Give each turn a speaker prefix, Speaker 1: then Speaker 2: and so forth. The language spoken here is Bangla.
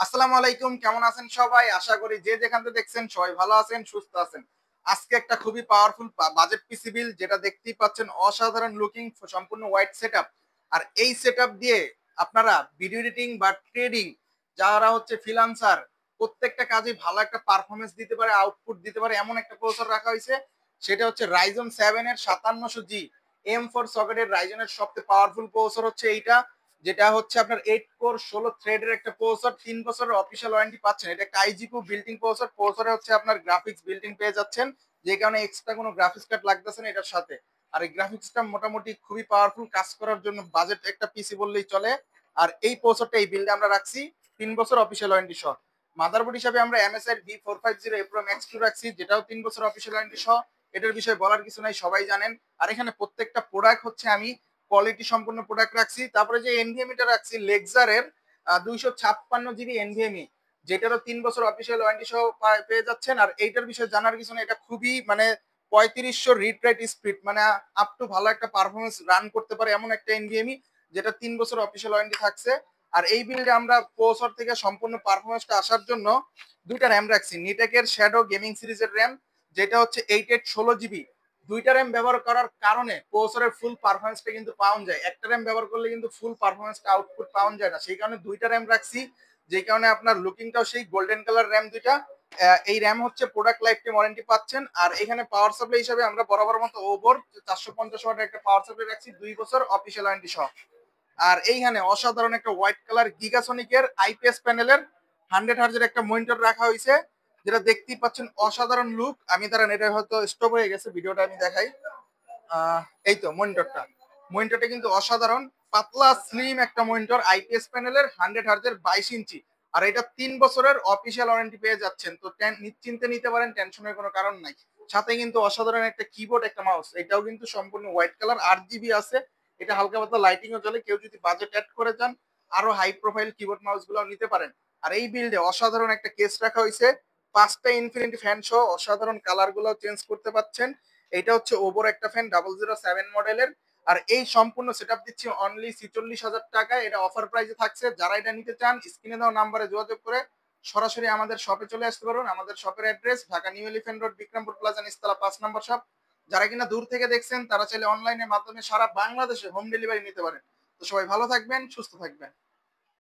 Speaker 1: আসসালামু আলাইকুম, কেমন আছেন সবাই? আশা করি যে যেখান থেকে দেখছেন সবাই ভালো আছেন, সুস্থ আছেন। আজকে একটা খুবই পাওয়ারফুল বাজেট পিসি বিল্ড, যেটা দেখতেই পাচ্ছেন অসাধারণ লুকিং, সম্পূর্ণ হোয়াইট সেটআপ। আর এই সেটআপ দিয়ে আপনারা ভিডিও এডিটিং বা ট্রেডিং, যারা হচ্ছে ফ্রিল্যান্সার, প্রত্যেকটা কাজে ভালো একটা পারফরম্যান্স দিতে পারে, আউটপুট দিতে পারে এমন একটা প্রসেসর রাখা হয়েছে। সেটা হচ্ছে Ryzen 7 এর 5700G M4 সকেটের রাইজনের সবচেয়ে পাওয়ারফুল প্রসেসর হচ্ছে এইটা, যেটা হচ্ছে আপনার 8 কোর 16 থ্রেডের একটা প্রসেসর। 3 বছরের অফিসিয়াল ওয়ারেন্টি পাচ্ছেন। এটা একটা আইজিপি বিল্ডিং প্রসেসর। প্রসেসরে হচ্ছে আপনার গ্রাফিক্স বিল্ডিং পেয়ে যাচ্ছেন, যে কারণে এক্সট্রা কোনো গ্রাফিক্স কার্ড লাগতেছে না এটার সাথে। আর এই গ্রাফিক্সটা মোটামুটি খুবই পাওয়ারফুল, কাজ করার জন্য বাজেট একটা পিসি বললেই চলে। আর এই প্রসেসরটা, এই বিল্ডে আমরা রাখছি 3 বছর অফিসিয়াল ওয়ারেন্টি সহ। মাদারবোর্ড হিসাবে আমরা MSI V450 A Pro Max 2 রাখছি, যেটাও 3 বছর অফিসিয়াল ওয়ারেন্টি সহ। এটার বিষয়ে বলার কিছু নাই, সবাই জানেন। আর এখানে প্রত্যেকটা প্রোডাক্ট হচ্ছে আমি কোয়ালিটি সম্পূর্ণ প্রোডাক্ট রাখছি। তারপরে যে এনভিএমিটা রাখছি লেক্সারের 256 জিবি এনভিএমই, যেটারও 3 বছর অফিসিয়াল ওয়ারেন্টি সহ পেয়ে যাচ্ছেন। আর এইটার বিষয়ে জানার কিছু না, এটা খুবই মানে 3500 রিড রাইট স্পিড, মানে আপ টু ভালো একটা পারফরমেন্স রান করতে পারে এমন একটা এনভিএমই, যেটা 3 বছর অফিসিয়াল ওয়ারেন্টি থাকছে। আর এই বিল্ডে আমরা প্রসেসর থেকে সম্পূর্ণ পারফরমেন্সটা আসার জন্য দুইটা র্যাম রাখছি। নিটেকের শ্যাডো গেমিং সিরিজের র্যাম, যেটা হচ্ছে 8816 জিবি। দুইটা র্যাম ব্যবহার করার কারণে প্রসেসরের ফুল পারফরমেন্সটা কিন্তু পাওয়া যায়। একটা র্যাম ব্যবহার করলে কিন্তু ফুল পারফরমেন্সটা আউটপুট পাওয়া যায় না, সেই কারণে দুইটা র্যাম রাখছি। যে কারণে আপনার লুকিংটাও সেই গোল্ডেন কালার র্যাম দুইটা। এই র্যাম হচ্ছে প্রোডাক্ট লাইফ টাইম ওয়ারেন্টি পাচ্ছেন। আর এখানে পাওয়ার সাপ্লাই হিসাবে আমরা বরাবর মতো ওভার 450 ওয়াটের একটা পাওয়ার সাপ্লাই রাখছি, 2 বছর অফিসিয়াল ওয়ারেন্টি সহ। আর এইখানে অসাধারণ একটা হোয়াইট কালার গিগাসনিকের আইপিএস প্যানেলের 100 হার্জের একটা মনিটর রাখা হয়েছে, যেটা দেখতেই পাচ্ছেন অসাধারণ লুক। আমি তারা এটা হয়তো স্টপ হয়ে গেছে, ভিডিওটা আমি দেখাই। এই তো মনিটরটা কিন্তু অসাধারণ, পাতলা স্লিম একটা মনিটর, আইপিএস প্যানেলের 100 হার্জের 22 ইঞ্চি। আর এটা 3 বছরের অফিসিয়াল ওয়ারেন্টি পেয়ে যাচ্ছেন, তো নিশ্চিন্তে নিতে পারেন, টেনশনের কোনো কারণ নাই। সাথে কিন্তু অসাধারণ একটা কিবোর্ড, একটা মাউস, এটাও কিন্তু সম্পূর্ণ হোয়াইট কালার, 8 জিবি আছে। এটা হালকা পাতলা লাইটিং ও চলে, কেউ যদি বাজেট অ্যাড করে যান আরো হাই প্রোফাইল কিবোর্ড মাউস গুলো নিতে পারেন। আর এই বিল্ডে অসাধারণ একটা কেস রাখা হয়েছে, 5টা ইনফিনিটি ফ্যান সহ, অসাধারণ কালার গুলো চেঞ্জ করতে পাচ্ছেন। এটা হচ্ছে ওভর একটা ফ্যান 007 মডেলের। আর এই সম্পূর্ণ সেটআপ দিচ্ছি অনলি 46,000 টাকায়। এটা অফার প্রাইসে থাকছে। যারা এটা নিতে চান স্ক্রিনে দেওয়া নাম্বারে যোগাযোগ করে সরাসরি আমাদের শপে চলে আসতে পারবেন। আমাদের শপের address Dhaka New Elephant Road, Bikrampur plaza, নিচতলা 5 নম্বর শপ। যারা কিনা দূর থেকে দেখছেন তারা চাইলে অনলাইনের মাধ্যমে সারা বাংলাদেশে হোম ডেলিভারি নিতে পারেন। তো সবাই ভালো থাকবেন, সুস্থ থাকবেন।